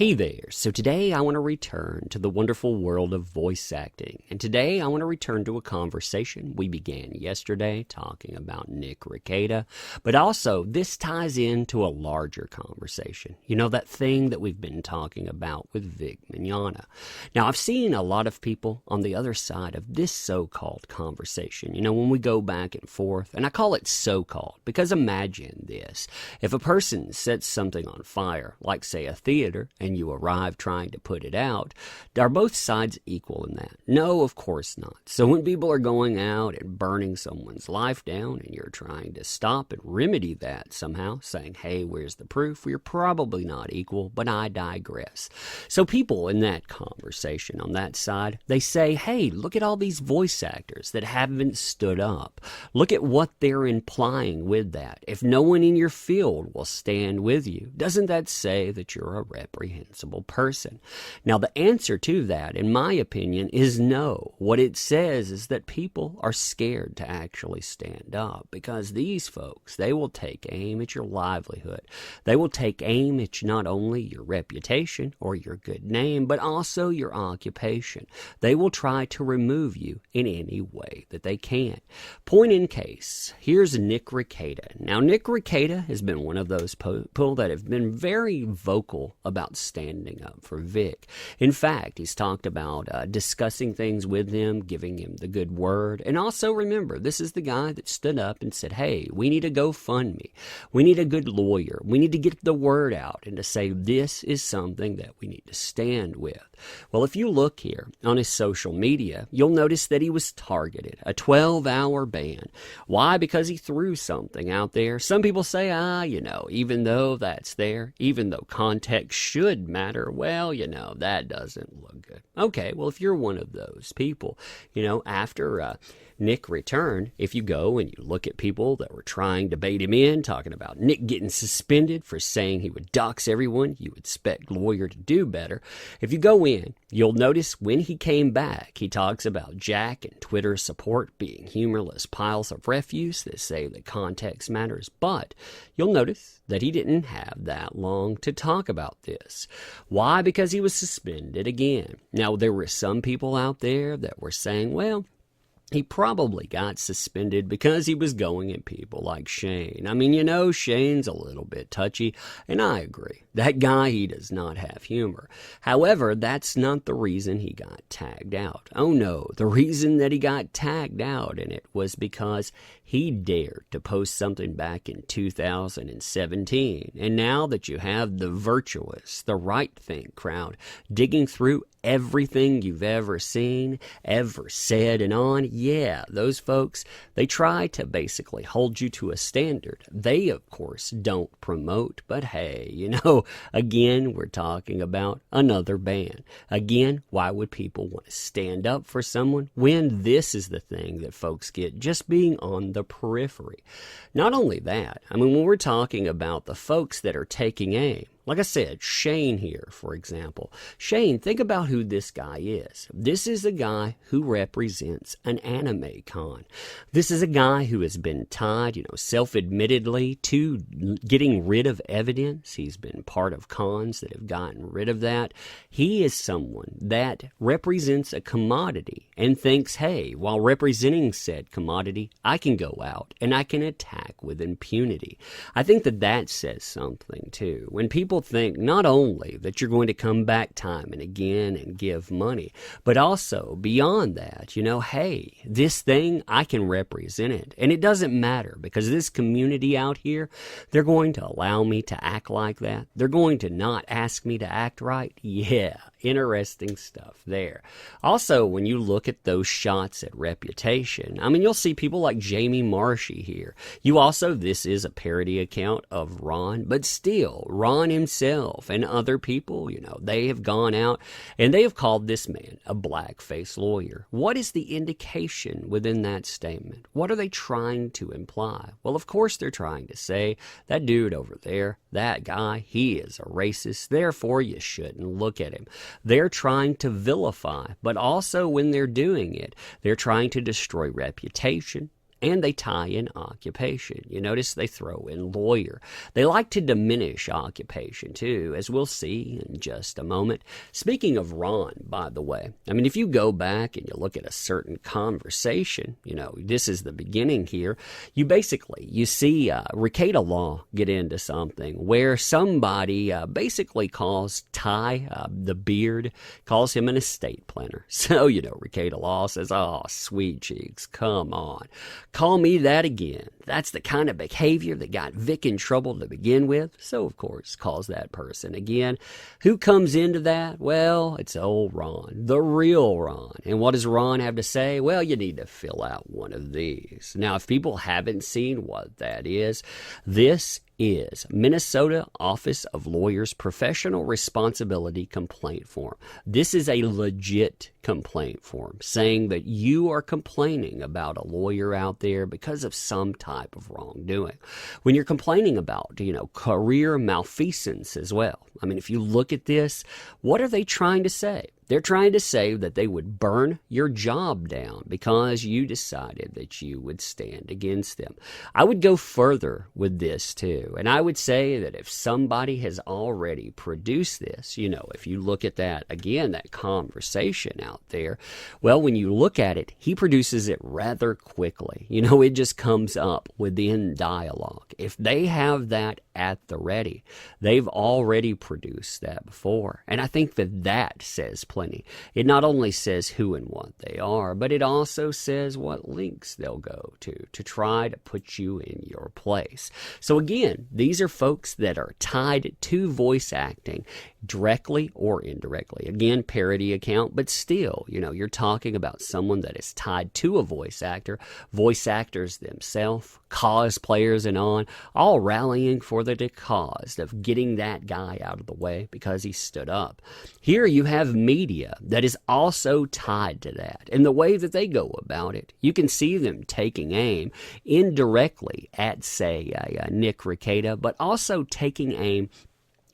Hey there, so today I want to return to the wonderful world of voice acting. And today I want to return to a conversation we began yesterday talking about REKIETA. But also, this ties into a larger conversation. You know, that thing that we've been talking about with VIC. Now, I've seen a lot of people on the other side of this so-called conversation. You know, when we go back and forth, and I call it so-called because imagine this. If a person sets something on fire, like say a theater, and you arrive trying to put it out, are both sides equal in that? No, of course not. So when people are going out and burning someone's life down and you're trying to stop and remedy that somehow, saying, hey, where's the proof? We're probably not equal, but I digress. So people in that conversation on that side, they say, hey, look at all these voice actors that haven't stood up. Look at what they're implying with that. If no one in your field will stand with you, doesn't that say that you're a reprehensible person? Now, the answer to that, in my opinion, is no. What it says is that people are scared to actually stand up because these folks, they will take aim at your livelihood. They will take aim at not only your reputation or your good name, but also your occupation. They will try to remove you in any way that they can. Point in case, here's REKIETA. Now, REKIETA has been one of those people that have been very vocal about standing up for VIC. In fact, he's talked about discussing things with him, giving him the good word. And also remember, this is the guy that stood up and said, hey, we need a GoFundMe. We need a good lawyer. We need to get the word out and to say this is something that we need to stand with. Well, if you look here on his social media, you'll notice that he was targeted, a 12-hour ban. Why? Because he threw something out there. Some people say, even though that's there, even though context should matter, well, that doesn't look good. Okay, well, if you're one of those people, after Nick returned, if you go and you look at people that were trying to bait him in, talking about Nick getting suspended for saying he would dox everyone, you would expect lawyer to do better. If you go in, you'll notice when he came back, he talks about Jack and Twitter support being humorless piles of refuse that say that context matters. But you'll notice that he didn't have that long to talk about this. Why? Because he was suspended again. Now, there were some people out there that were saying, well, he probably got suspended because he was going at people like Shane. I mean, Shane's a little bit touchy, and I agree. That guy, he does not have humor. However, that's not the reason he got tagged out. Oh no, the reason that he got tagged out in it was because he dared to post something back in 2017. And now that you have the virtuous, the right thing crowd digging through everything you've ever seen, ever said and on, yeah, those folks, they try to basically hold you to a standard. They, of course, don't promote, but hey, again, we're talking about another ban. Again, why would people want to stand up for someone when this is the thing that folks get just being on the periphery? Not only that, when we're talking about the folks that are taking aim, like I said, Shane here, for example. Shane, think about who this guy is. This is a guy who represents an anime con. This is a guy who has been tied, self-admittedly to getting rid of evidence. He's been part of cons that have gotten rid of that. He is someone that represents a commodity and thinks, hey, while representing said commodity, I can go out and I can attack with impunity. I think that says something, too. When people think not only that you're going to come back time and again and give money, but also beyond that, hey, this thing, I can represent it. And it doesn't matter because this community out here, they're going to allow me to act like that. They're going to not ask me to act right. Yeah, interesting stuff there. Also, when you look at those shots at reputation, you'll see people like Jamie Marshy here. This is a parody account of Ron, but still, Ron himself and other people, they have gone out and they have called this man a blackface lawyer. What is the indication within that statement? What are they trying to imply? Well, of course, they're trying to say that dude over there, that guy, he is a racist. Therefore, you shouldn't look at him. They're trying to vilify, but also when they're doing it, they're trying to destroy reputation and they tie in occupation. You notice they throw in lawyer. They like to diminish occupation too, as we'll see in just a moment. Speaking of Ron, by the way, I mean, if you go back and you look at a certain conversation, this is the beginning here, you see REKIETA law get into something where somebody basically calls Ty, the beard, calls him an estate planner. So, REKIETA law says, oh, sweet cheeks, come on. Call me that again. That's the kind of behavior that got VIC in trouble to begin with. So, of course, calls that person again. Who comes into that? Well, it's old Ron, the real Ron. And what does Ron have to say? Well, you need to fill out one of these. Now, if people haven't seen what that is, this is Minnesota Office of Lawyers Professional Responsibility Complaint Form. This is a legit complaint form saying that you are complaining about a lawyer out there because of some type of wrongdoing. When you're complaining about, career malfeasance as well. I mean, if you look at this, what are they trying to say? They're trying to say that they would burn your job down because you decided that you would stand against them. I would go further with this too, and I would say that if somebody has already produced this, if you look at that, again, that conversation out there, well, when you look at it, he produces it rather quickly. It just comes up within dialogue. If they have that at the ready, they've already produced that before, and I think that says plenty. It not only says who and what they are, but it also says what links they'll go to try to put you in your place. So again, these are folks that are tied to voice acting directly or indirectly. Again, parody account, but still, you're talking about someone that is tied to a voice actor, voice actors themselves, cosplayers and on, all rallying for the cause of getting that guy out of the way because he stood up. Here you have media that is also tied to that. And the way that they go about it, you can see them taking aim indirectly at, say, Nick REKIETA, but also taking aim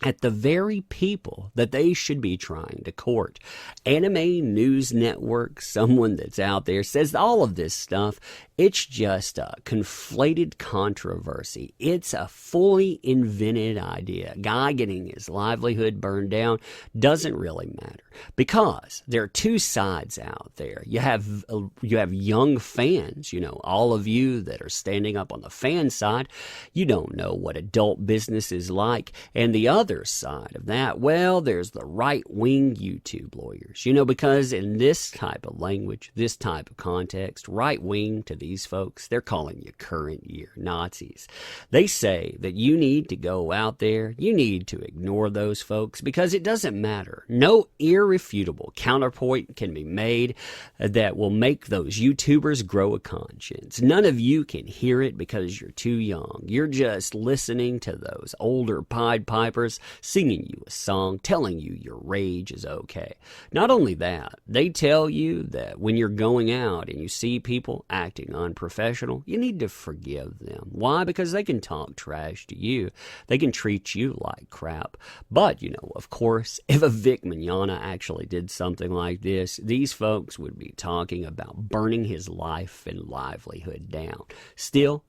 at the very people that they should be trying to court. Anime News Network, someone that's out there, says all of this stuff, it's just a conflated controversy. It's a fully invented idea. A guy getting his livelihood burned down doesn't really matter because there are two sides out there. You have young fans, all of you that are standing up on the fan side, you don't know what adult business is like. And the other side of that, well, there's the right-wing YouTube lawyers, because in this type of language, this type of context, right-wing to these folks, they're calling you current year Nazis. They say that you need to go out there, you need to ignore those folks because it doesn't matter. No irrefutable counterpoint can be made that will make those YouTubers grow a conscience. None of you can hear it because you're too young. You're just listening to those older Pied Pipers singing you a song, telling you your rage is okay. Not only that, they tell you that when you're going out and you see people acting unprofessional, you need to forgive them. Why? Because they can talk trash to you. They can treat you like crap. But, of course, if a Vic Mignogna actually did something like this, these folks would be talking about burning his life and livelihood down. Still,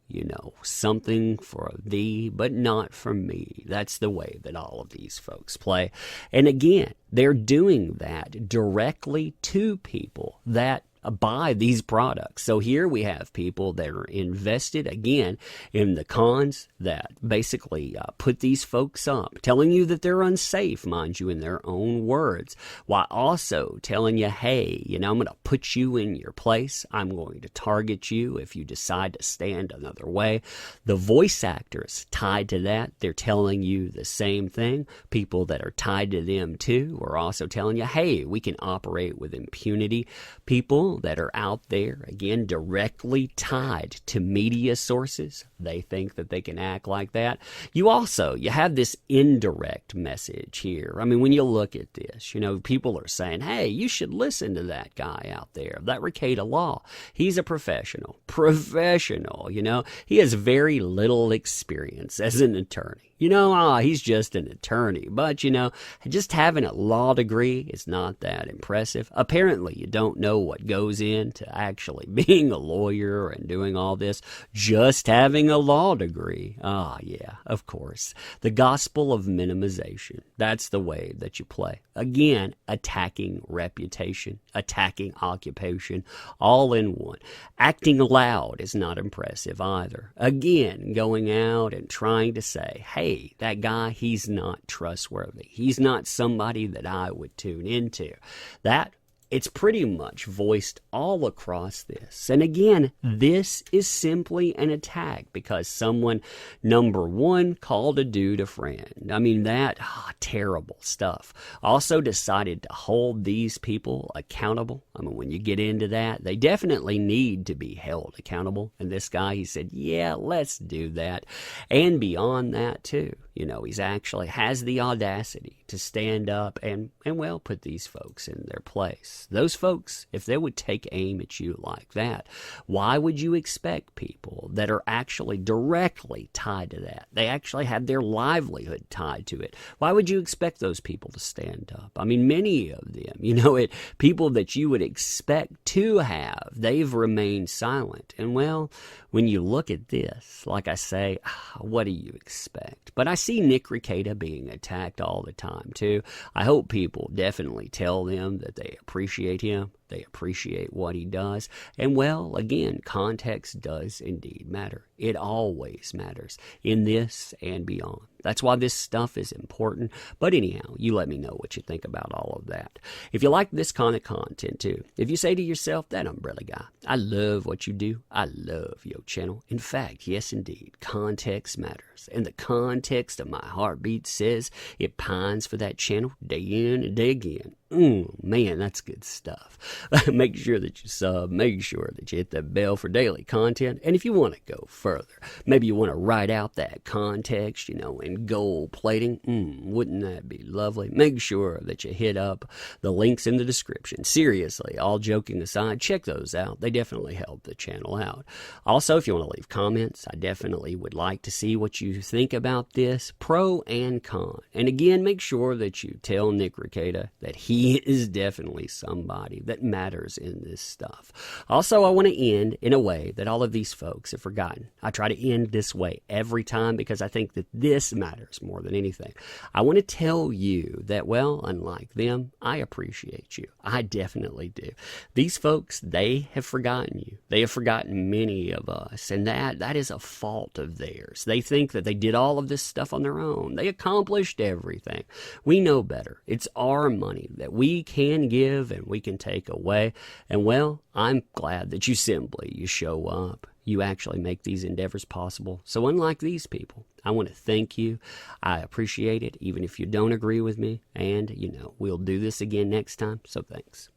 something for thee, but not for me. That's the way that all of these folks play. And again, they're doing that directly to people that buy these products. So here we have people that are invested, again, in the cons that basically put these folks up, telling you that they're unsafe, mind you, in their own words, while also telling you, hey, I'm going to put you in your place. I'm going to target you if you decide to stand another way. The voice actors tied to that, they're telling you the same thing. People that are tied to them too are also telling you, hey, we can operate with impunity. People that are out there, again, directly tied to media sources, they think that they can act like that. You have this indirect message here. I mean, when you look at this, people are saying, hey, you should listen to that guy out there, that REKIETA law. He's a professional, he has very little experience as an attorney. He's just an attorney. But, just having a law degree is not that impressive. Apparently, you don't know what goes goes into actually being a lawyer and doing all this, just having a law degree. Ah, yeah, of course. The gospel of minimization. That's the way that you play. Again, attacking reputation, attacking occupation, all in one. Acting loud is not impressive either. Again, going out and trying to say, hey, that guy, he's not trustworthy. He's not somebody that I would tune into. It's pretty much voiced all across this. And again, this is simply an attack because someone, number one, called a dude a friend. I mean, terrible stuff. Also decided to hold these people accountable. I mean, when you get into that, they definitely need to be held accountable. And this guy, he said, yeah, let's do that. And beyond that, too. You know, he's actually has the audacity to stand up and well, put these folks in their place. Those folks, if they would take aim at you like that, why would you expect people that are actually directly tied to that? They actually have their livelihood tied to it. Why would you expect those people to stand up? I mean, many of them, people that you would expect to have, they've remained silent. And well, when you look at this, like I say, what do you expect? But I see Nick REKIETA being attacked all the time, too. I hope people definitely tell them that they appreciate him. They appreciate what he does. And well, again, context does indeed matter. It always matters in this and beyond. That's why this stuff is important. But anyhow, you let me know what you think about all of that. If you like this kind of content too, if you say to yourself, that umbrella guy, I love what you do. I love your channel. In fact, yes indeed, context matters. And the context of my heartbeat says it pines for that channel day in and day again. Man, that's good stuff. Make sure that you sub. Make sure that you hit the bell for daily content. And if you want to go further, maybe you want to write out that context, in gold plating. Wouldn't that be lovely? Make sure that you hit up the links in the description. Seriously, all joking aside, check those out. They definitely help the channel out. Also, if you want to leave comments, I definitely would like to see what you think about this, pro and con. And again, make sure that you tell Nick REKIETA that he is definitely somebody that matters in this stuff. Also, I want to end in a way that all of these folks have forgotten. I try to end this way every time because I think that this matters more than anything. I want to tell you that, well, unlike them, I appreciate you. I definitely do. These folks, they have forgotten you. They have forgotten many of us, and that is a fault of theirs. They think that they did all of this stuff on their own. They accomplished everything. We know better. It's our money that we can give and we can take away. And well, I'm glad that you show up. You actually make these endeavors possible. So unlike these people, I want to thank you. I appreciate it, even if you don't agree with me. And, we'll do this again next time. So thanks.